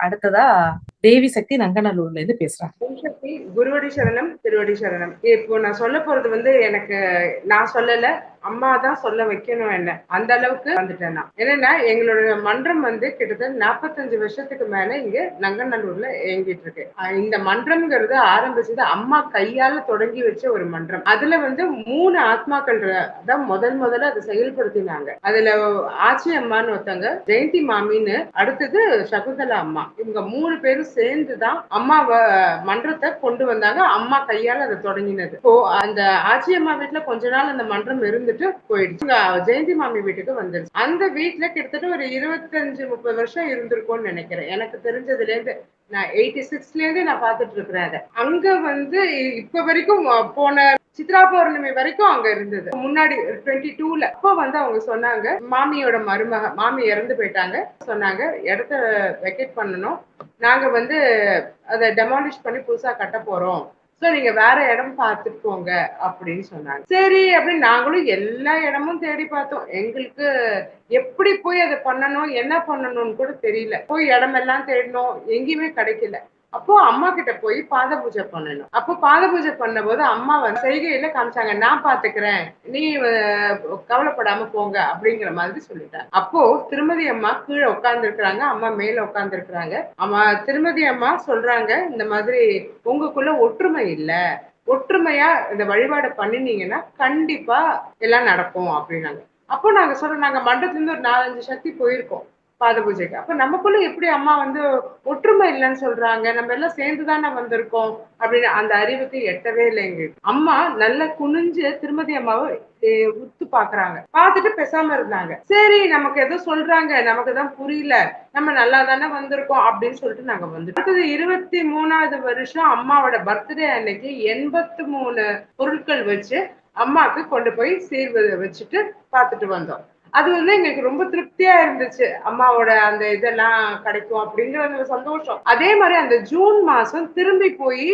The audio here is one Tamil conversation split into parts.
அடுத்ததா தேவி சக்தி நங்கநல்லூர்ல இருந்து பேசுறாங்க. ஓம் சக்தி, குருவடி சரணம், திருவடி சரணம். இப்போ நான் சொல்ல போறது வந்து எனக்கு நான் சொல்லல, அம்மா தான் சொல்ல வைக்கணும் என்ன. அந்த அளவுக்கு வந்துட்டேன் நான். என்னன்னா எங்களோட மன்றம் வந்து கிட்டத்தட்ட 45 வருஷத்துக்கு மேல இங்க நங்கநல்லூர்ல இயங்கிட்டு இருக்கு. இந்த மன்றம்ங்கிறது ஆரம்பிச்சது அம்மா கையால தொடங்கி வச்ச ஒரு மன்றம். அதுல வந்து 3 ஆத்மாக்கள் தான் முதல்ல அதை செயல்படுத்தினாங்க. அதுல ஆச்சி அம்மான்னு ஒருத்தங்க, ஜெயந்தி மாமின்னு, அடுத்தது சகுந்தலா அம்மா. இவங்க 3 பேரும் சேர்ந்துதான் அம்மாவை மன்றத்தை கொண்டு வந்தாங்க. அம்மா கையால அதை தொடங்கினது. இப்போ அந்த ஆச்சி அம்மா வீட்டுல கொஞ்ச நாள் அந்த மன்றம் இருந்துட்டு போயிடுச்சு. ஜெயந்தி மாமி வீட்டுக்கு வந்துருச்சு. அந்த வீட்டுல கிட்டத்தட்ட ஒரு 25-30 வருஷம் இருந்திருக்கும்னு நினைக்கிறேன். எனக்கு தெரிஞ்சதுல இருந்து நான் 86ல இருந்து நான் பாத்துட்டு இருக்கிறேன். அதை அங்க வந்து இப்ப வரைக்கும் போன சித்ரா பௌர்ணமி வரைக்கும் அங்க இருந்தது. முன்னாடி 22ல அப்போ வந்து அவங்க சொன்னாங்க, மாமியோட மருமக, மாமி இறந்து போயிட்டாங்க, சொன்னாங்க இடத்த வெக்கேட் பண்ணணும், நாங்க வந்து அதை டெமாலிஷ் பண்ணி புதுசா கட்ட போறோம், சோ நீங்க வேற இடம் பார்த்துட்டு போங்க அப்படின்னு சொன்னாங்க. சரி அப்படின்னு நாங்களும் எல்லா இடமும் தேடி பார்த்தோம். எங்களுக்கு எப்படி போய் அதை பண்ணணும், என்ன பண்ணணும்னு கூட தெரியல. போய் இடமெல்லாம் தேடணும், எங்கேயுமே கிடைக்கல. அப்போ அம்மா கிட்ட போய் பாத பூஜை பண்ணணும். அப்போ பாத பூஜை பண்ண போது அம்மா வந்து செய்கையில காமிச்சாங்க, நான் பாத்துக்கிறேன், நீ கவலைப்படாம போங்க அப்படிங்கிற மாதிரி சொல்லிட்டாங்க. அப்போ திருமதி அம்மா கீழே உட்கார்ந்து இருக்கிறாங்க, அம்மா மேல உட்கார்ந்து இருக்கிறாங்க. அம்மா திருமதி அம்மா சொல்றாங்க, இந்த மாதிரி உங்களுக்குள்ள ஒற்றுமை இல்ல, ஒற்றுமையா இந்த வழிபாடு பண்ணினீங்கன்னா கண்டிப்பா எல்லாம் நடக்கும் அப்படின்னாங்க. அப்போ நாங்க சொல்றோம், நாங்க மண்டபத்துல இருந்து ஒரு 4-5 சக்தி போயிருக்கோம் பாத பூஜைக்கு. அப்ப நமக்குள்ள எப்படி அம்மா வந்து ஒற்றுமை இல்லைன்னு சொல்றாங்க, நம்ம எல்லாம் சேர்ந்துதானே வந்திருக்கோம் அப்படின்னு. அந்த அறிவுக்கு எட்டவே இல்லை எங்களுக்கு. அம்மா நல்லா குனிஞ்சு திருமதி அம்மாவை உத்து பாக்குறாங்க, பார்த்துட்டு பேசாம இருந்தாங்க. சரி நமக்கு ஏதோ சொல்றாங்க, நமக்கு தான் புரியல, நம்ம நல்லா தானே வந்திருக்கோம் அப்படின்னு சொல்லிட்டு நாங்க வந்துட்டோம். அடுத்தது 23வது வருஷம் அம்மாவோட பர்த்டே அன்னைக்கு 83 பொருட்கள் வச்சு அம்மாவுக்கு கொண்டு போய் சீர்வதை வச்சுட்டு பார்த்துட்டு வந்தோம். அது வந்து எங்களுக்கு ரொம்ப திருப்தியா இருந்துச்சு, அம்மாவோட அந்த இதெல்லாம் கிடைக்கும் அப்படிங்கிற ஒரு சந்தோஷம். அதே மாதிரி அந்த ஜூன் மாசம் திரும்பி போய்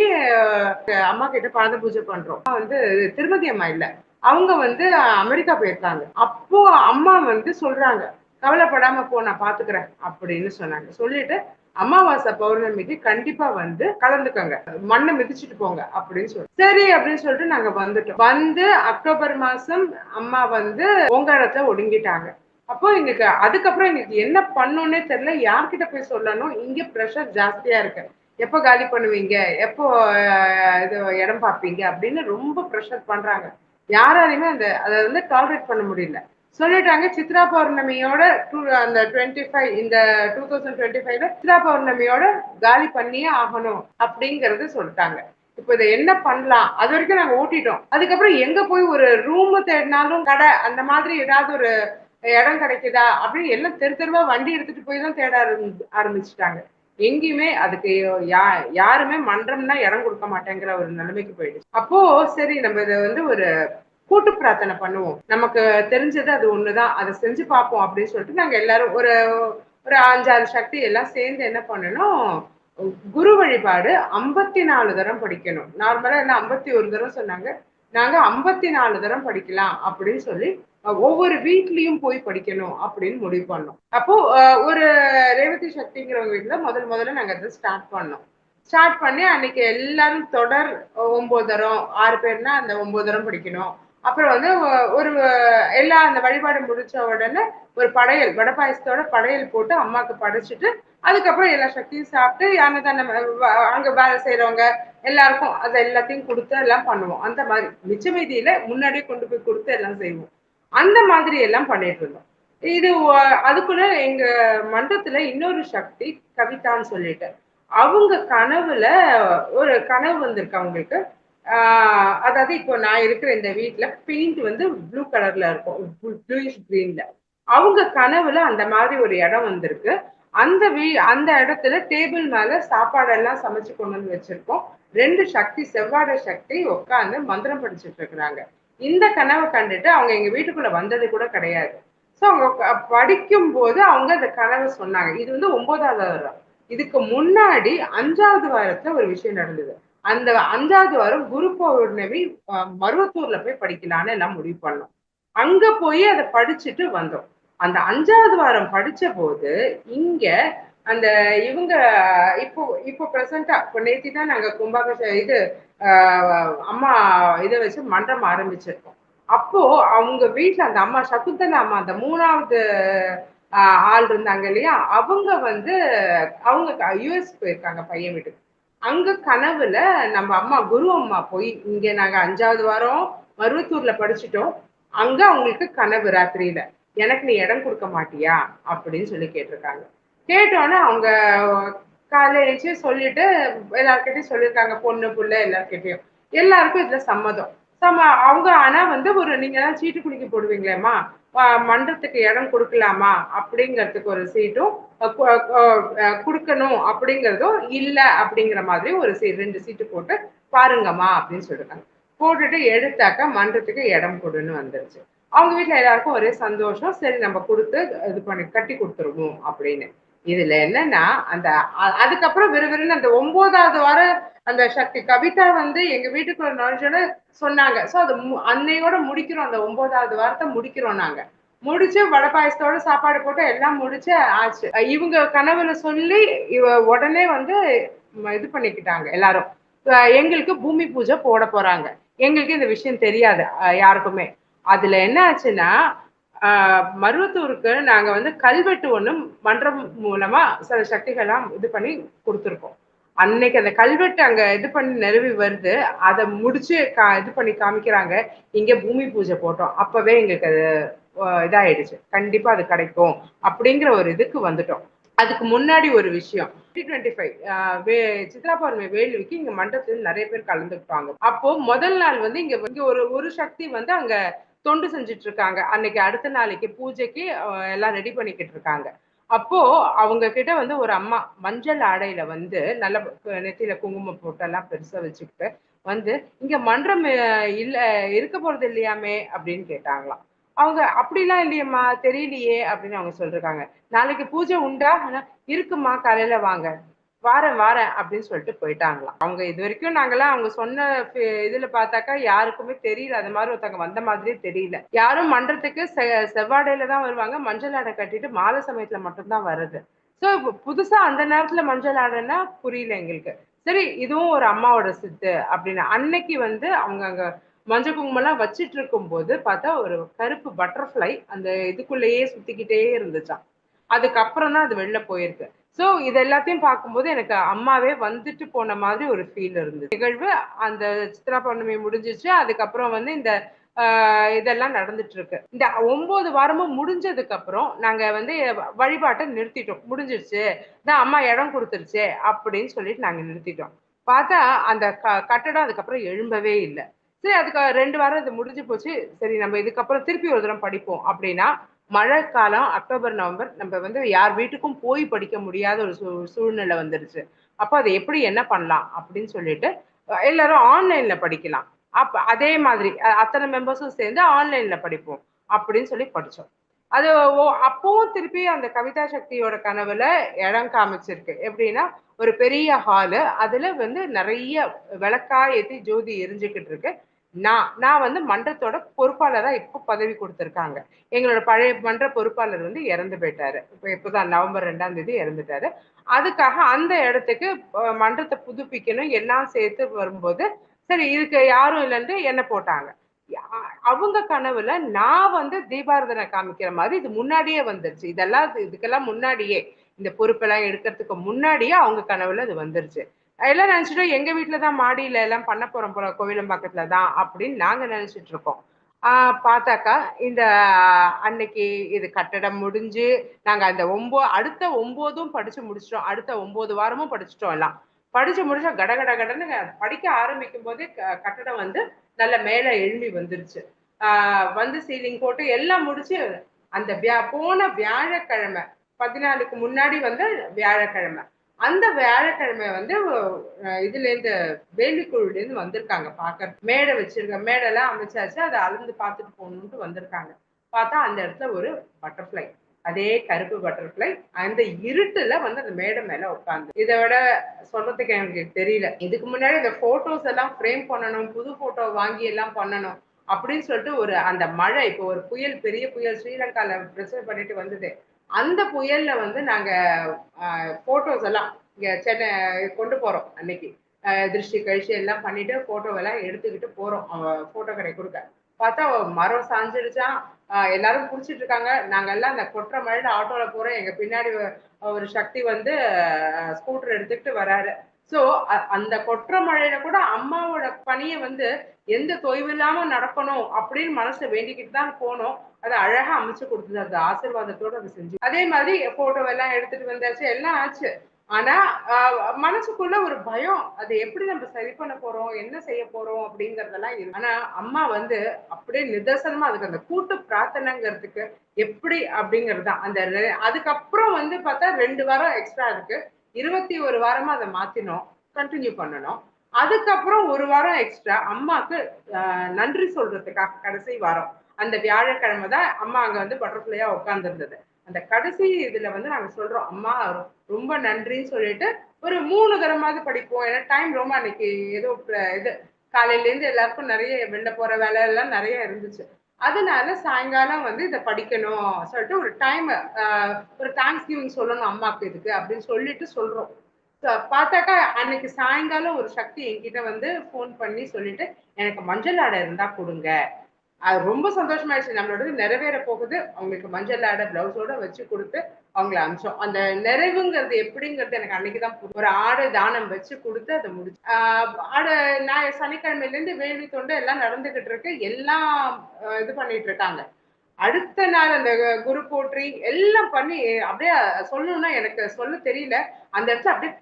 அம்மா கிட்ட பாத பூஜை பண்றோம். வந்து திருமதி அம்மா இல்ல, அவங்க வந்து அமெரிக்கா போயிருக்காங்க. அப்போ அம்மா வந்து சொல்றாங்க, கவலைப்படாம போ, நான் பாத்துக்கிறேன் அப்படின்னு சொன்னாங்க. சொல்லிட்டு அமாவாசை பௌர்ணமிக்கு கண்டிப்பா வந்து கலந்துக்கங்க, மண்ணை மிதிச்சுட்டு போங்க அப்படின்னு சொல்லி, சரி அப்படின்னு சொல்லிட்டு நாங்க வந்துட்டோம். வந்து அக்டோபர் மாசம் அம்மா வந்து ஓங்காரத்தை ஒடுங்கிட்டாங்க. அப்போ எங்களுக்கு அதுக்கப்புறம் எங்களுக்கு என்ன பண்ணணும்னே தெரியல, யார்கிட்ட போய் சொல்லணும். இங்க ப்ரெஷர் ஜாஸ்தியா இருக்கு, எப்போ காலி பண்ணுவீங்க, எப்போ இது இடம் பார்ப்பீங்க அப்படின்னு ரொம்ப ப்ரெஷர் பண்றாங்க. யாராலையுமே அதை வந்து டாலரேட் பண்ண முடியல. சொல்லிட்டாங்க சித்ரா பௌர்ணமியோட அந்த 25 இந்த 2025ல சித்ரா பௌர்ணமியோட காலி பண்ணியே ஆகணும் அப்படிங்கறது சொல்லிட்டாங்க. இப்போ இதை என்ன பண்ணலாம், அது வரைக்கும் நாங்க ஓட்டிட்டோம். அதுக்கப்புறம் எங்க போய் ஒரு ரூம் தேடினாலும் கடை அந்த மாதிரி ஏதாவது ஒரு இடம் கிடைக்குதா அப்படின்னு எல்லாம் தெரு தெருவா வண்டி எடுத்துட்டு போய் தான் தேட ஆரம்பிச்சுட்டாங்க. எங்கேயுமே அதுக்கு யாருமே மன்றம்னா இடம் கொடுக்க மாட்டேங்கிற ஒரு நிலைமைக்கு போயிடுச்சு. அப்போ சரி நம்ம இதை வந்து ஒரு கூட்டு பிரார்த்தனை பண்ணுவோம், நமக்கு தெரிஞ்சது அது ஒண்ணுதான், அதை செஞ்சு பார்ப்போம் அப்படின்னு சொல்லிட்டு நாங்க எல்லாரும் ஒரு ஒரு 5-6 சக்தி எல்லாம் சேர்ந்து என்ன பண்ணணும், குரு வழிபாடு 54 தரம் படிக்கணும். நார்மலா என்ன 51 தரம் சொன்னாங்க, நாங்க 54 தரம் படிக்கலாம் அப்படின்னு சொல்லி ஒவ்வொரு வீட்லயும் போய் படிக்கணும் அப்படின்னு முடிவு பண்ணோம். அப்போ ஒரு ரேவதி சக்திங்கிறவங்க வீட்டுல முதல்ல நாங்க அதை ஸ்டார்ட் பண்ணோம். ஸ்டார்ட் பண்ணி அன்னைக்கு எல்லாரும் தொடர் 9 தரம், 6 பேர்னா அந்த 9 தரம் படிக்கணும். அப்புறம் வந்து ஒரு எல்லா அந்த வழிபாடு முடிச்ச உடனே ஒரு படையல், வடை பாயசத்தோட படையல் போட்டு அம்மாக்கு படைச்சிட்டு அதுக்கப்புறம் எல்லா சக்தியும் சாப்பிட்டு யானை அங்க வேலை செய்யறவங்க எல்லாருக்கும் அதை எல்லாத்தையும் கொடுத்து எல்லாம் பண்ணுவோம். அந்த மாதிரி மிச்ச மீதியில முன்னாடியே கொண்டு போய் கொடுத்து எல்லாம் செய்வோம். அந்த மாதிரி எல்லாம் பண்ணிட்டு இருந்தோம். இது அதுக்குள்ள எங்க மண்டத்துல இன்னொரு சக்தி கவிதான்னு சொல்லிட்டு, அவங்க கனவுல ஒரு கனவு வந்திருக்கு அவங்களுக்கு. அதாவது இப்போ நான் இருக்கிற இந்த வீட்டுல பெயிண்ட் வந்து ப்ளூ கலர்ல இருக்கும், ப்ளூயிஷ் கிரீன்ல. அவங்க கனவுல அந்த மாதிரி ஒரு இடம் வந்திருக்கு. அந்த இடத்துல டேபிள் மேல சாப்பாடெல்லாம் சமைச்சு கொண்டு வந்து வச்சிருக்கோம். 2 சக்தி, செவ்வாடை சக்தி உட்கார்ந்து மந்திரம் படிச்சுட்டு இருக்கிறாங்க. இந்த கனவை கண்டுட்டு அவங்க எங்க வீட்டுக்குள்ள வந்தது கூட கிடையாது. சோ அவங்க படிக்கும் போது அவங்க அந்த கனவை சொன்னாங்க. இது வந்து 9வது வாரம். இதுக்கு முன்னாடி 5வது வாரத்துல ஒரு விஷயம் நடந்தது. அந்த 5வது வாரம் குரு பௌர்ணமி மருவத்தூர்ல போய் படிக்கலான்னு எல்லாம் முடிவு பண்ணோம். அங்க போய் அதை படிச்சுட்டு வந்தோம். அந்த 5வது வாரம் படிச்ச போது இங்க அந்த இவங்க இப்போ இப்போ பிரசன்டா இப்போ நேத்தி தான் நாங்க இது அம்மா இதை வச்சு மன்றம் ஆரம்பிச்சிருக்கோம். அப்போ அவங்க வீட்டுல அந்த அம்மா சகுந்தலா அம்மா அந்த 3வது ஆள் இருந்தாங்க இல்லையா, அவங்க வந்து அவங்க யுஎஸ் போயிருக்காங்க பையன் வீட்டுக்கு. அங்க கனவுல நம்ம அம்மா குரு அம்மா போய் இங்க நாங்க 5வது வாரம் மருவத்தூர்ல படிச்சுட்டோம். அங்க அவங்களுக்கு கனவு ராத்திரியில எனக்கு நீ இடம் கொடுக்க மாட்டியா அப்படின்னு சொல்லி கேட்டிருக்காங்க. கேட்டோன்னே அவங்க காலையில எழுந்துச்சு சொல்லிட்டு எல்லார்கிட்டயும் சொல்லியிருக்காங்க. பொண்ணு புள்ள எல்லார்கிட்டயும். எல்லாருக்கும் இதுல சம்மதம். அவங்க ஆனா வந்து ஒரு நீங்க தான் சீட்டு குலுக்கி போடுவீங்களேம்மா, மன்றத்துக்கு இடம் குடுக்கலாமா? அப்படிங்கிறதுக்கு ஒரு சீட்டும், அ கு குடுக்கணும் அப்படிங்கிறதும், இல்ல அப்படிங்கிற மாதிரி ஒரு 2 சீட்டு போட்டு பாருங்கம்மா அப்படின்னு சொல்லிருக்காங்க. போட்டுட்டு எடுத்தாக்கா மன்றத்துக்கு இடம் கொடுன்னு வந்துருச்சு. அவங்க வீட்ல எல்லாருக்கும் ஒரே சந்தோஷம். சரி நம்ம குடுத்து இது பண்ணி கட்டி குடுத்துருவோம் அப்படின்னு. இதுல என்னன்னா, அந்த அதுக்கப்புறம் விறுவிறுன்னு அந்த 9வது வாரம் அந்த சக்தி கவிதா வந்து எங்க வீட்டுக்குள்ள நுழைஞ்சோனே சொன்னாங்க. சோ அது அன்னையோட முடிக்கிறோம். அந்த 9வது வாரத்த முடிக்கிறோம் நாங்க. முடிச்சு வடை பாயாசத்தோட சாப்பாடு போட்டு எல்லாம் முடிச்சு ஆச்சு. இவங்க கனவுல சொல்லி உடனே வந்து இது பண்ணிக்கிட்டாங்க எல்லாரும். எங்களுக்கு பூமி பூஜை போட போறாங்க. எங்களுக்கு இந்த விஷயம் தெரியாது யாருக்குமே. அதுல என்ன ஆச்சுன்னா, மருவத்தூருக்கு நாங்க வந்து கல்வெட்டு ஒண்ணு மன்றம் மூலமா சில சக்திகள்லாம் இது பண்ணி குடுத்துருக்கோம். அன்னைக்கு அந்த கல்வெட்டு அங்க இது பண்ணி நிறுவி வருது. அத முடிச்சு இது பண்ணி காமிக்கிறாங்க. இங்க பூமி பூஜை போட்டோம். அப்பவே எங்களுக்கு அது இதாயிடுச்சு. கண்டிப்பா அது கிடைக்கும். அப்படிங்கிற ஒரு இதுக்கு வந்துட்டோம். அதுக்கு முன்னாடி ஒரு விஷயம். 2025 சித்ரா பௌர்ணமி வேள்விக்கு இங்க மண்டபத்துல நெறைய பேர் கலந்துக்குவாங்க. அப்போ முதல் நாள் வந்து இங்க இங்க ஒரு ஒரு சக்தி வந்து அங்க தொண்டு செஞ்சுட்டு இருக்காங்க. அன்னைக்கு அடுத்த நாளைக்கு பூஜைக்கு எல்லாம் ரெடி பண்ணிக்கிட்டு இருக்காங்க. அப்போ அவங்க கிட்ட வந்து ஒரு அம்மா மஞ்சள் ஆடையில வந்து நல்ல நெத்தியில குங்குமம் போட்டெல்லாம் பெருசா வச்சுக்கிட்டு வந்து, "இங்க மன்றம் இல்ல இருக்க போறது இல்லையாமே?" அப்படின்னு கேட்டாங்களாம். அவங்க "அப்படிலாம் இல்லையேம்மா, தெரியலையே" அப்படின்னு அவங்க சொல்லிருக்காங்க. "நாளைக்கு பூஜை உண்டா?" "இருக்குமா, காலையில வாங்க." "வாரேன், வாரேன்" அப்படின்னு சொல்லிட்டு போயிட்டாங்களாம். அவங்க இதுவரைக்கும் நாங்கலாம் அவங்க சொன்ன இதுல பார்த்தாக்கா யாருக்குமே தெரியல. அது மாரி ஒருத்தவங்க வந்த மாதிரியே தெரியல. யாரும் மன்றத்துக்கு செவ்வாடையில தான் வருவாங்க. மஞ்சள் ஆடை கட்டிட்டு மாலை சமயத்துல மட்டும் தான் வர்றது. சோ புதுசா அந்த நேரத்துல மஞ்சள் ஆடைன்னா புரியல எங்களுக்கு. சரி இதுவும் ஒரு அம்மாவோட சித்து அப்படின்னு. அன்னைக்கு வந்து அவங்க அங்க மஞ்சள் குங்குமம்லாம் வச்சுட்டு இருக்கும்போது பார்த்தா ஒரு கருப்பு பட்டர்ஃப்ளை அந்த இதுக்குள்ளேயே சுத்திக்கிட்டே இருந்துச்சாம். அதுக்கப்புறம் தான் அது வெளில போயிருக்கு. ஸோ இது எல்லாத்தையும் பார்க்கும்போது எனக்கு அம்மாவே வந்துட்டு போன மாதிரி ஒரு ஃபீல் இருந்தது. நிகழ்வு அந்த சித்ரா பௌர்ணமி முடிஞ்சிருச்சு. அதுக்கப்புறம் வந்து இந்த இதெல்லாம் நடந்துட்டு இருக்கு. இந்த 9 வாரமும் முடிஞ்சதுக்கு அப்புறம் நாங்க வந்து வழிபாட்ட நிறுத்திட்டோம். முடிஞ்சிருச்சு. தான் அம்மா இடம் குடுத்துருச்சே அப்படின்னு சொல்லிட்டு நாங்க நிறுத்திட்டோம். பார்த்தா அந்த கட்டடம் அதுக்கப்புறம் எழும்பவே இல்ல. சரி அதுக்கு 2 வாரம் இது முடிஞ்சு போச்சு. சரி நம்ம இதுக்கப்புறம் திருப்பி ஒரு தடவ படிப்போம் அப்படின்னா, மழைக்காலம் அக்டோபர், நவம்பர் நம்ம வந்து யார் வீட்டுக்கும் போய் படிக்க முடியாத ஒரு சூழ்நிலை வந்துருச்சு. அப்ப அத எப்படி என்ன பண்ணலாம் அப்படின்னு சொல்லிட்டு, எல்லாரும் ஆன்லைன்ல படிக்கலாம். அதே மாதிரி அத்தன மெம்பர்ஸும் சேர்ந்து ஆன்லைன்ல படிப்போம். அப்படின்னு சொல்லி படிச்சோம். அது அப்பவும் திருப்பி அந்த கவிதா சக்தியோட கனவுல இடம் காமிச்சிருக்கு. எப்படின்னா, ஒரு பெரிய ஹாலு. அதுல வந்து நெறைய விளக்கா ஏத்தி ஜோதி எரிஞ்சுகிட்டு இருக்கு. நான் வந்து மன்றத்தோட பொறுப்பாளரா இப்ப பதவி குடுத்துருக்காங்க. எங்களோட பழைய மன்ற பொறுப்பாளர் வந்து இறந்து போயிட்டாரு. இப்பதான் நவம்பர் 2ஆம் தேதி இறந்துட்டாரு. அதுக்காக அந்த இடத்துக்கு மன்றத்த புதுப்பிக்கணும் எல்லாம் சேர்த்து வரும்போது, சரி இதுக்கு யாரும் இல்லன்ட்டு என்ன போட்டாங்க. அவங்க கனவுல நான் வந்து தீபாராதனை காமிக்கிற மாரி இது முன்னாடியே வந்துருச்சு. இதுக்கெல்லாம் முன்னாடியே, இந்த பொறுப்பெல்லாம் எடுக்கிறதுக்கு முன்னாடியே அவங்க கனவுல அது வந்துருச்சு. எல்லாம் நினைச்சுட்டோம் எங்க வீட்ல தான் மாடியில எல்லாம் பண்ண போறோம் போல கோவிலம்பாக்கத்துல தான் அப்படின்னு நாங்க நினைச்சுட்டு இருக்கோம். பார்த்தாக்கா இந்த அன்னைக்கு இது கட்டடம் முடிஞ்சு நாங்க அந்த அடுத்த 9ம் படிச்சு முடிச்சுட்டோம். அடுத்த 9 வாரமும் படிச்சுட்டோம் எல்லாம். படிச்சு முடிச்சா கட கட கடன்னு படிக்க ஆரம்பிக்கும் போதே கட்டடம் வந்து நல்ல மேல எழும்பி வந்துருச்சு. வந்து சீலிங் போட்டு எல்லாம் முடிச்சு அந்த போன வியாழக்கிழமை 14க்கு முன்னாடி வந்து வியாழக்கிழமை. அந்த வியாழக்கிழமை வந்து இதுலேருந்து வேலிக்குழுலேருந்து வந்திருக்காங்க பார்க்கறதுக்கு. மேடை வச்சிருக்க மேடைலாம் அமைச்சாச்சு. அத அளந்து பார்த்துட்டு போகணுன்ட்டு வந்திருக்காங்க. பார்த்தா அந்த இடத்துல ஒரு பட்டர்ஃப்ளை. அதே கருப்பு பட்டர்ஃப்ளை அந்த இருட்டுல வந்து அந்த மேடை மேல உட்கார்ந்து. இத விட சொல்றதுக்கு எனக்கு தெரியல. இதுக்கு முன்னாடி இந்த ஃபோட்டோஸ் எல்லாம் ஃப்ரேம் பண்ணணும். புது ஃபோட்டோ வாங்கி எல்லாம் பண்ணணும். அப்படின்னு சொல்லிட்டு அந்த மழை இப்போ ஒரு புயல் பெரிய புயல் ஸ்ரீலங்கால பிரச்சனை பண்ணிட்டு வந்தது. அந்த புயல்ல வந்து நாங்க போட்டோஸ் எல்லாம் இங்க சென்னை கொண்டு போறோம் அன்னைக்கு. திருஷ்டி கழிச்சு எல்லாம் பண்ணிட்டு போட்டோவெல்லாம் எடுத்துக்கிட்டு போறோம் போட்டோ கடை கொடுக்க. பார்த்தா மரம் சாஞ்சிடுச்சான். எல்லாரும் குடிச்சிட்டு இருக்காங்க. நாங்க எல்லாம் அந்த கொற்ற மழையில ஆட்டோல போறோம். எங்க பின்னாடி ஒரு சக்தி வந்து ஸ்கூட்டர் எடுத்துக்கிட்டு வராரு. சோ அந்த கொற்ற மழையில கூட அம்மாவோட பணியை வந்து எந்த தொய்வு இல்லாம நடக்கணும் அப்படின்னு மனசுல வேண்டிக்கிட்டு தான் போனோம். அதை அழகா அமைச்சு கொடுத்தது அந்த ஆசீர்வாதத்தோட அதை செஞ்சு. அதே மாதிரி போட்டோ எல்லாம் எடுத்துட்டு வந்தாச்சு, எல்லாம் ஆச்சு. ஆனா மனசுக்குள்ள ஒரு பயம், அதை எப்படி நம்ம சரி பண்ண போறோம், என்ன செய்ய போறோம் அப்படிங்கறதெல்லாம் இருக்கு. ஆனா அம்மா வந்து அப்படியே நிதர்சனமா அதுக்கு அந்த கூட்டு பிரார்த்தனைங்கிறதுக்கு எப்படி அப்படிங்கிறது தான் அந்த அதுக்கப்புறம் வந்து பார்த்தா 2 வாரம் எக்ஸ்ட்ரா இருக்கு. 21 வாரமா அதை மாத்தினோம், கண்டினியூ பண்ணணும். அதுக்கப்புறம் 1 வாரம் எக்ஸ்ட்ரா அம்மாக்கு நன்றி சொல்றதுக்காக கடைசி வாரம் அந்த வியாழக்கிழமை தான் அம்மா அங்க வந்து பட்டர்ஃபிளையா உட்கார்ந்து இருந்தது. அந்த கடைசி இதுல வந்து நாங்க சொல்றோம், அம்மா ரொம்ப நன்றின்னு சொல்லிட்டு ஒரு 3 தரமாவது படிப்போம். ஏன்னா டைம் ரொம்ப அன்னைக்கு ஏதோ இது காலையில இருந்து எல்லாருக்கும் நிறைய வெளில போற வேலை எல்லாம் நிறைய இருந்துச்சு. அதனால சாயங்காலம் வந்து இதை படிக்கணும் சொல்லிட்டு ஒரு டைம் ஒரு தேங்க்ஸ் கிவிங் சொல்லணும் அம்மாக்கு இதுக்கு அப்படின்னு சொல்லிட்டு சொல்றோம். பார்த்தாக்கா அன்னைக்கு சாயங்காலம் ஒரு சக்தி என்கிட்ட வந்து போன் பண்ணி சொல்லிட்டு, எனக்கு மஞ்சள் ஆடை இருந்தா கொடுங்க. அது ரொம்ப சந்தோஷமாயிடுச்சு. நம்மளோடது நிறைவேற போகுது. அவங்களுக்கு மஞ்சள் ஆடை பிளவுஸோட வச்சு கொடுத்து அவங்கள அனுப்பிச்சோம். அந்த நிறைவுங்கிறது எப்படிங்கிறது எனக்கு அன்னைக்குதான் ஒரு ஆடை தானம் வச்சு கொடுத்து அதை முடிச்சு. ஆடை நான் சனிக்கிழமையில இருந்து வேள்வி தொண்டு எல்லாம் நடந்துகிட்டு இருக்கு. எல்லாம் இது பண்ணிட்டு இருக்காங்க. அடுத்த நாள் அந்த குரு போற்றி எல்லாம் பண்ணி அப்படியே சொல்லணும்னா எனக்கு சொல்ல தெரியல. அந்த இடத்துல அப்படியே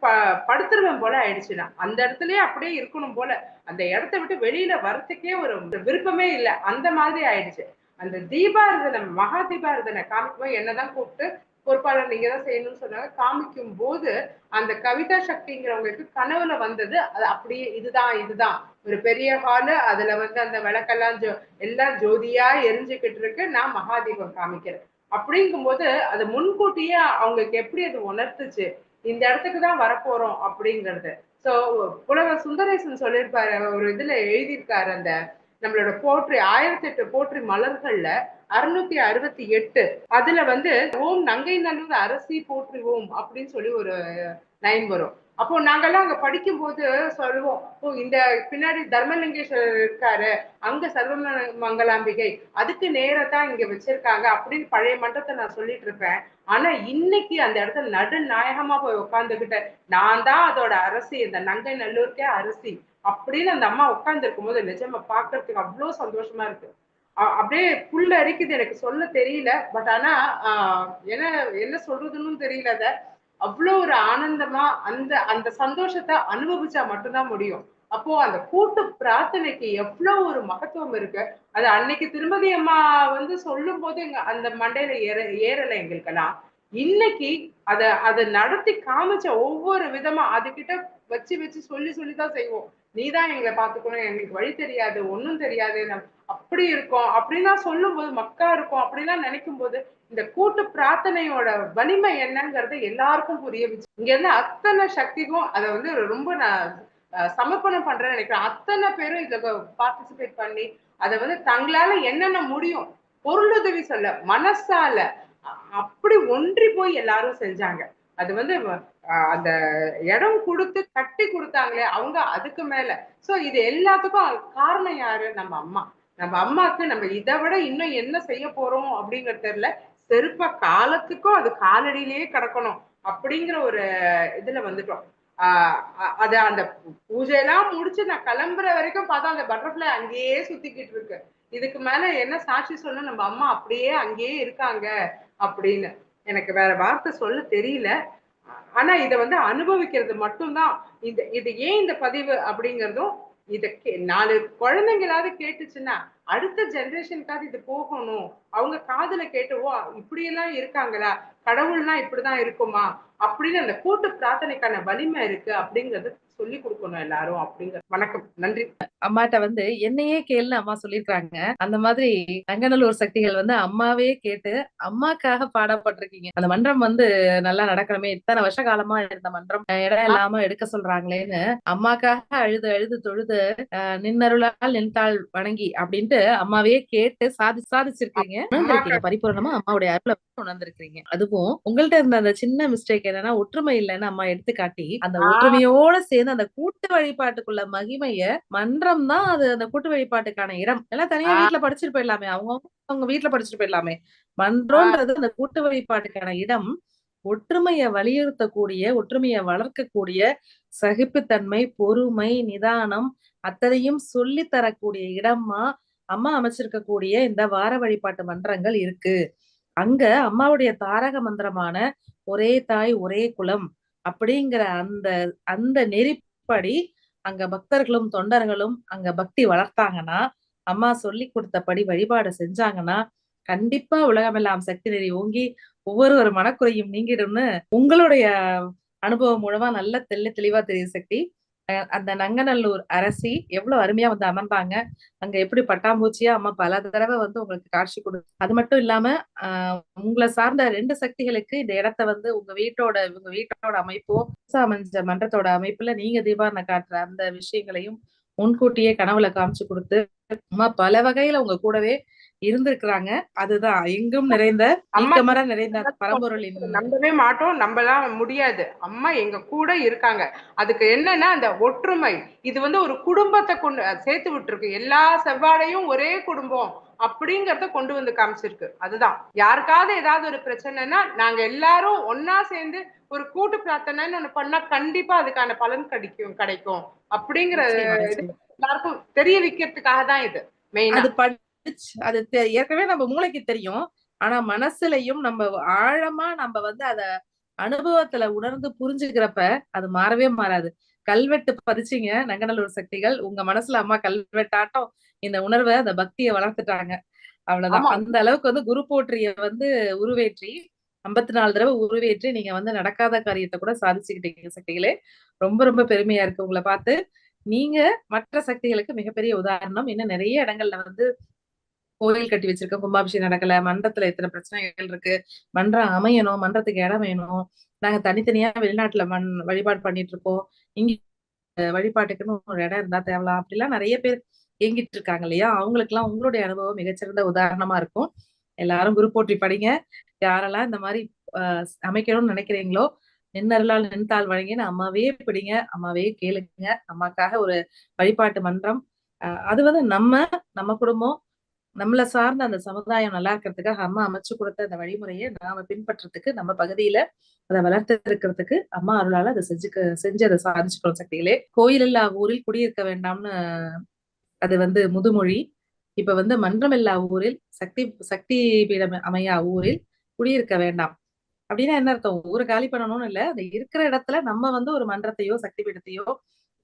படுத்துருவேன் போல ஆயிடுச்சு. நான் அந்த இடத்துலயே அப்படியே இருக்கணும் போல. அந்த இடத்த விட்டு வெளியில வர்றதுக்கே ஒரு விருப்பமே இல்லை. அந்த மாதிரி ஆயிடுச்சு. அந்த தீபாரதனை மகா தீபாரதனை காமிக்கும்போது என்னதான் கூப்பிட்டு பொறுப்பாளர் நீங்க தான் செய்யணும்னு சொன்னாங்க. காமிக்கும் போது அந்த கவிதா சக்திங்கிறவங்களுக்கு கனவுல வந்தது. அது அப்படியே இதுதான் இதுதான் ஒரு பெரிய ஹாலு, அதுல வந்து அந்த விளக்கெல்லாம் எல்லாம் ஜோதியா எரிஞ்சுக்கிட்டு இருக்கு. நான் மகாதீபம் காமிக்கிறேன் அப்படிங்கும்போது அது முன்கூட்டியே அவங்களுக்கு எப்படி அது உணர்த்துச்சு, இந்த இடத்துக்கு தான் வரப்போறோம் அப்படிங்கிறது. சோ புலவர் சுந்தரேசன் சொல்லியிருப்பாரு, ஒரு இதுல எழுதியிருக்காரு, அந்த நம்மளோட போற்றி 1008 போற்றி மலர்கள்ல 668 அதுல வந்து ஓம் நங்கை நல்லூர் அரசி போற்றுவோம் அப்படின்னு சொல்லி ஒரு லைன் வரும். அப்போ நாங்கெல்லாம் அங்க படிக்கும் போது சொல்லுவோம், ஓ இந்த பின்னாடி தர்மலிங்கேஸ்வரர் இருக்காரு, அங்க சர்வ மங்களாம்பிகை, அதுக்கு நேரத்தான் இங்க வச்சிருக்காங்க அப்படின்னு பழைய மன்றத்தை நான் சொல்லிட்டு இருப்பேன். ஆனா இன்னைக்கு அந்த இடத்துல நடுநாயகமா போய் உட்கார்ந்துகிட்ட நான் தான் அதோட அரசி, இந்த நங்கை நல்லூருக்கே அரசி அப்படின்னு அந்த அம்மா உட்கார்ந்து இருக்கும் போது நிஜமா பாக்குறதுக்கு அவ்வளவு சந்தோஷமா இருக்கு. அப்படியே புல்ல அரிக்குது. எனக்கு சொல்ல தெரியல. பட் ஆனா என்ன என்ன சொல்றதுன்னு தெரியல. அத அவ்வளோ ஒரு ஆனந்தமா அந்த அந்த சந்தோஷத்தை அனுபவிச்சா மட்டும்தான் முடியும். அப்போ அந்த கூட்டு பிரார்த்தனைக்கு எவ்வளவு ஒரு மகத்துவம் இருக்கு. அது அன்னைக்கு திருமதி அம்மா வந்து சொல்லும் போது அந்த மண்டையில ஏறல எங்களுக்கெல்லாம். இன்னைக்கு அத நடத்தி காமிச்ச ஒவ்வொரு விதமா அதுகிட்ட வச்சு வச்சு சொல்லி சொல்லிதான் செய்வோம். நீதான் எங்களை பாத்துக்கணும், எங்களுக்கு வழி தெரியாது, ஒண்ணும் தெரியாது, அப்படி இருக்கோம் அப்படின்னா சொல்லும் போது மக்கா இருக்கும் அப்படிலாம் நினைக்கும் போது இந்த கூட்டு பிரார்த்தனையோட வலிமை என்னங்கிறது எல்லாருக்கும் புரிய வச்சு. இங்க இருந்து அத்தனை சக்திக்கும் அதை வந்து ரொம்ப நான் சமர்ப்பணம் பண்றேன்னு நினைக்கிறேன். அத்தனை பேரும் இதுல பார்ட்டிசிபேட் பண்ணி அதை வந்து தங்களால என்னென்ன முடியும், பொருளுதவி சொல்ல மனசால அப்படி ஒன்றி போய் எல்லாரும் செஞ்சாங்க. அது வந்து அந்த இடம் கொடுத்து கட்டி கொடுத்தாங்களே அவங்க அதுக்கு மேல. சோ இது எல்லாத்துக்கும் காரணம் யாரு? நம்ம அம்மா. நம்ம அம்மாக்கு நம்ம இதை விட இன்னும் என்ன செய்ய போறோம் அப்படிங்கிறது தெரியல. செருப்ப காலத்துக்கும் அது காலடியிலேயே கிடக்கணும் அப்படிங்கிற ஒரு இதுல வந்துட்டோம். அது அந்த பூஜையெல்லாம் முடிச்சு நான் கிளம்புற வரைக்கும் பார்த்தா அந்த பட்டர்ஃபிளை அங்கேயே சுத்திக்கிட்டு இருக்கு. இதுக்கு மேல என்ன சாட்சி சொல்ல, நம்ம அம்மா அப்படியே அங்கேயே இருக்காங்க அப்படின்னு. எனக்கு வேற வார்த்தை சொல்ல தெரியல. ஆனா இத வந்து அனுபவிக்கிறது மட்டும்தான். இது ஏன் இந்த பதிவு அப்படிங்கிறதும், இத 4 குழந்தைங்களாவது கேட்டுச்சுன்னா அடுத்த ஜெனரேஷனுக்காவது இது போகணும். அவங்க காதுல கேட்டு, ஓ இப்படியெல்லாம் இருக்காங்களா, கடவுள்னா இப்படிதான் இருக்குமா அப்படின்னு அந்த கூட்டு பிரார்த்தனைக்கான வலிமை இருக்கு அப்படிங்கறது சொல்லி கொடுக்கணும் எல்லாரும் அப்படிங்கிற. வணக்கம், நன்றி. அம்மாட்ட வந்து என்னையே கேளுன்னு அம்மா சொல்லிருக்காங்க. அந்த மாதிரி நங்கநல்லூர் சக்திகள் வந்து அம்மாவே கேட்டு அம்மாக்காக பாடப்பட்டிருக்கீங்க. அந்த மன்றம் வந்து நல்லா நடக்கணுமே, இத்தனை வருஷ காலமா இருந்த மன்றம் இடம் இல்லாம எடுக்க சொல்றாங்களேன்னு அம்மாக்காக அழுது அழுது தொழுது நின்னருளால் நின்றாள் வணங்கி அப்படின்ட்டு அம்மாவையே கேட்டு சாதிச்சிருக்கீங்க, அம்மா உணர்ந்திருக்கீங்க. பரிபூரணமா அம்மாவுடைய அருள உணர்ந்திருக்கீங்க. அதுவும் உங்கள்ட்ட இருந்த அந்த சின்ன மிஸ்டேக் என்னன்னா, ஒற்றுமை இல்லன்னு அம்மா எடுத்து காட்டி, அந்த ஒற்றுமையோட சேர்ந்து அந்த கூட்டு வழிபாட்டுக்குள்ள மகிமைய மன்றம் தான் அது அந்த கூட்டு வழிபாட்டுக்கான இடம். எல்லாம் தனியா வீட்ல படிச்சுட்டு போயிடலாமே. அவங்க வீட்ல படிச்சுட்டு போயிடலாமே. மன்றம்ன்றது அந்த கூட்டு வழிபாட்டுக்கான இடம். ஒற்றுமைய வலியுறுத்தக்கூடிய, ஒற்றுமைய வளர்க்கக்கூடிய, சகிப்புத்தன்மை, பொறுமை, நிதானம் அத்தனையும் சொல்லி தரக்கூடிய இடமா அம்மா அமைச்சிருக்கக்கூடிய இந்த வார வழிபாட்டு மன்றங்கள் இருக்கு. அங்க அம்மாவுடைய தாரக மந்திரமான ஒரே தாய் ஒரே குலம் அப்படிங்கிற அந்த அந்த நெறிப்படி அங்க பக்தர்களும் தொண்டர்களும் அங்க பக்தி வளர்த்தாங்கன்னா, அம்மா சொல்லி கொடுத்தபடி வழிபாடு செஞ்சாங்கன்னா, கண்டிப்பா உலகமெல்லாம் சக்தி நெறி ஓங்கி ஒவ்வொரு ஒரு மனக்குறையும் நீங்கிடும்னு உங்களுடைய அனுபவம் மூலமா நல்ல தெளிவா தெரியுது சக்தி. அந்த நங்கநல்லூர் அரசி எவ்வளவு அருமையா வந்து அமர்ந்தாங்க. அங்க எப்படி பட்டாம்பூச்சியா அம்மா பல தடவை வந்து உங்களுக்கு காட்சி அது மட்டும் இல்லாம உங்களை சார்ந்த 2 சக்திகளுக்கு இந்த இடத்த வந்து உங்க வீட்டோட அமைப்போ அமைஞ்ச மன்றத்தோட அமைப்புல நீங்க தீபாவளி காட்டுற அந்த விஷயங்களையும் முன்கூட்டியே கனவுல காமிச்சு கொடுத்து அம்மா பல வகையில உங்க கூடவே இருந்திருக்கிறாங்க. அதுதான் எங்கும் நிறைந்த நீக்கமர நிறைந்த பரம்பொருளின் நம்பவே மாட்டோம், நம்பலாம் முடியாது. அம்மா எங்க கூட இருக்காங்க. அதுக்கு என்னன்னா அந்த ஒற்றுமை. இது வந்து ஒரு குடும்பத்தை கொண்டு சேர்த்து விட்டுருக்கு. எல்லா செவ்வாழையும் ஒரே குடும்பம் அப்படிங்கறத கொண்டு வந்து காமிச்சிருக்கு. அதுதான் யாருக்காவது ஏதாவது ஒரு பிரச்சனைனா நாங்க எல்லாரும் ஒன்னா சேர்ந்து ஒரு கூட்டு பிரார்த்தனைன்னு ஒண்ணு பண்ணா கண்டிப்பா அதுக்கான பலன் கிடைக்கும் அப்படிங்கிற எல்லாருக்கும் தெரிய வைக்கிறதுக்காக தான் இது மெயினா. அது ஏற்கனவே நம்ம மூளைக்கு தெரியும். ஆனா மனசுலயும் நம்ம ஆழமா நம்ம வந்து அத அனுபவத்துல உணர்ந்து புரிஞ்சுக்கிறப்ப அது மாறவே மாறாது. கல்வெட்டு பதிச்சீங்க நங்கநல்லூர் சக்திகள். உங்க மனசுல அம்மா கல்வெட்டாட்டம் இந்த உணர்வை அந்த பக்தியை வளர்த்துட்டாங்க. அவ்வளவுதான். அந்த அளவுக்கு வந்து குரு போற்றிய வந்து உருவேற்றி 54 தடவை உருவேற்றி நீங்க வந்து நடக்காத காரியத்தை கூட சாதிச்சுக்கிட்டீங்க சக்திகளே. ரொம்ப ரொம்ப பெருமையா இருக்கு உங்களை பார்த்து. நீங்க மற்ற சக்திகளுக்கு மிகப்பெரிய உதாரணம். இன்னும் நிறைய இடங்கள்ல வந்து கோயில் கட்டி வச்சிருக்கோம், கும்பாபிஷேகம் நடக்கல, மன்றத்துல எத்தனை பிரச்சனைகள் இருக்கு, மன்றம் அமையணும், மன்றத்துக்கு இடம் வேணும், நாங்க தனித்தனியா வெளிநாட்டுல வழிபாடு பண்ணிட்டு இருக்கோம், இங்க வழிபாட்டுக்குன்னு ஒரு இடம் இருந்தா தேவலாம் அப்படிலாம் நிறைய பேர் இயங்கிட்டு இருக்காங்க இல்லையா? அவங்களுக்கு எல்லாம் உங்களுடைய அனுபவம் மிகச்சிறந்த உதாரணமா இருக்கும். எல்லாரும் குரு போற்றி படிங்க. யாரெல்லாம் இந்த மாதிரி அமைக்கணும்னு நினைக்கிறீங்களோ நின்னருளால் நின்றால் வழங்கின்னு அம்மாவே பிடிங்க, அம்மாவே கேளுங்க. அம்மாக்காக ஒரு வழிபாட்டு மன்றம் அது வந்து நம்ம குடும்பம் நம்மள சார்ந்த அந்த சமுதாயம் நல்லா இருக்கிறதுக்காக அம்மா அமைச்சு கொடுத்த அந்த வழிமுறையை நாம பின்பற்றதுக்கு நம்ம பகுதியில அதை வளர்த்து இருக்கிறதுக்கு அம்மா அருளால அதை செஞ்சு அதை சாதிச்சுக்கிறோம் சக்திகளே. கோயில் இல்லா ஊரில் குடியிருக்க வேண்டாம்னு அது வந்து முதுமொழி. இப்ப வந்து மன்றம் இல்லா ஊரில் சக்தி பீடம் அமையா ஊரில் குடியிருக்க வேண்டாம் அப்படின்னா என்ன அர்த்தம்? ஊரை காலி பண்ணணும்னு இல்ல, அந்த இருக்கிற இடத்துல நம்ம வந்து ஒரு மன்றத்தையோ சக்தி பீடத்தையோ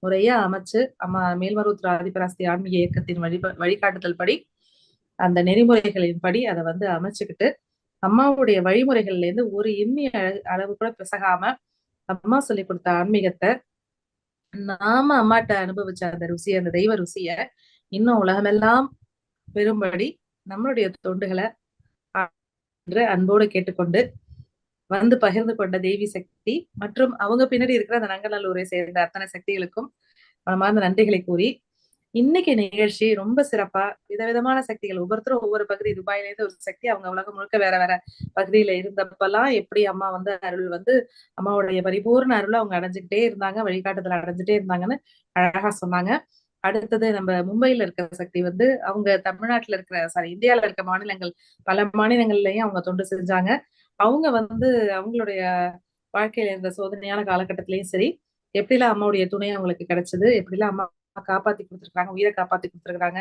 முறையா அமைச்சு அம்மா மேல்மருவத்தூர் ஆதிபராசக்தி ஆன்மீக இயக்கத்தின் வழிகாட்டுதல் படி அந்த நெறிமுறைகளின் படி அதை வந்து அமைச்சுக்கிட்டு அம்மாவுடைய வழிமுறைகள்ல இருந்து ஒரு இம்மி அளவு கூட பிசகாம அம்மா சொல்லி கொடுத்த ஆன்மீகத்தை நாம அம்மாட்ட அனுபவிச்ச அந்த ருசிய, அந்த தெய்வ ருசிய இன்னும் உலகமெல்லாம் பெரும்படி நம்மளுடைய தொண்டுகளை அன்போடு கேட்டுக்கொண்டு வந்து பகிர்ந்து கொண்ட தேவி சக்தி மற்றும் அவங்க பின்னாடி இருக்கிற அந்த நங்கநல்லூரை சேர்ந்த அத்தனை சக்திகளுக்கும் மனமார்ந்த நன்றிகளை கூறி இன்னைக்கு நிகழ்ச்சி ரொம்ப சிறப்பா விதவிதமான சக்திகள் ஒவ்வொருத்தரும் ஒவ்வொரு பகுதி துபாயில இருந்து ஒரு சக்தி அவங்க உலகம் முழுக்க வேற வேற பகுதியில இருந்தப்பெல்லாம் எப்படி அம்மா வந்து அருள் வந்து அம்மாவுடைய பரிபூர்ண அருள் அவங்க அடைஞ்சுக்கிட்டே இருந்தாங்க, வழிகாட்டுதல் அடைஞ்சுட்டே இருந்தாங்கன்னு அழகா சொன்னாங்க. அடுத்தது நம்ம மும்பையில இருக்கிற சக்தி வந்து அவங்க தமிழ்நாட்டுல இருக்கிற இந்தியால இருக்க மாநிலங்கள் பல மாநிலங்கள்லயும் அவங்க தொண்டு செஞ்சாங்க. அவங்க வந்து அவங்களுடைய வாழ்க்கையில இருந்த சோதனையான காலகட்டத்திலயும் சரி எப்படிலாம் அம்மாவுடைய துணை அவங்களுக்கு கிடைச்சது, எப்படிலாம் அம்மா காப்பாத்தி கொடுத்துருக்காங்க, உயிரை காப்பாத்தி கொடுத்துருக்காங்க,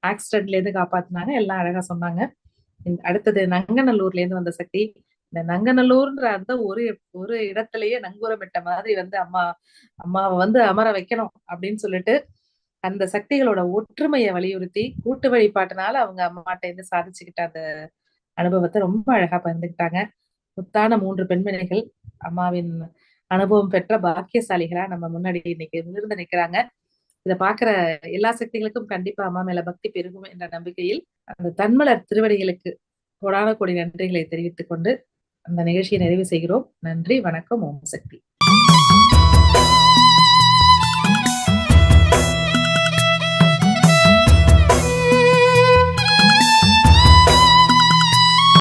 ஆக்சிடென்ட்ல இருந்து காப்பாத்தினாங்க, எல்லாம் அழகா சொன்னாங்க. அடுத்தது நங்கநல்லூர்ல இருந்து வந்த சக்தி. இந்த நங்கநல்லூர்ன்ற அந்த ஒரு இடத்திலேயே நங்கூரமிட்ட மாதிரி வந்து அம்மாவை வந்து அமர வைக்கணும் அப்படின்னு சொல்லிட்டு அந்த சக்திகளோட ஒற்றுமையை வலியுறுத்தி கூட்டு வழிபாட்டினால அவங்க அம்மாட்ட இருந்து சாதிச்சுக்கிட்ட அந்த அனுபவத்தை ரொம்ப அழகா பகிர்ந்துக்கிட்டாங்க. முத்தான 3 பெண்மணிகள் அம்மாவின் அனுபவம் பெற்ற பாக்கியசாலிகளா நம்ம முன்னாடி இன்னைக்கு நிமிர்ந்து நிக்கிறாங்க. இதை பாக்குற எல்லா சக்திகளுக்கும் கண்டிப்பா அம்மா மேல பக்தி பெருகும் என்ற நம்பிக்கையில் அந்த தன்மலர் திருவடிகளுக்கு கோடான கோடி நன்றிகளை தெரிவித்துக் கொண்டு அந்த நிகழ்ச்சியை நிறைவு செய்கிறோம். நன்றி, வணக்கம், ஓம் சக்தி.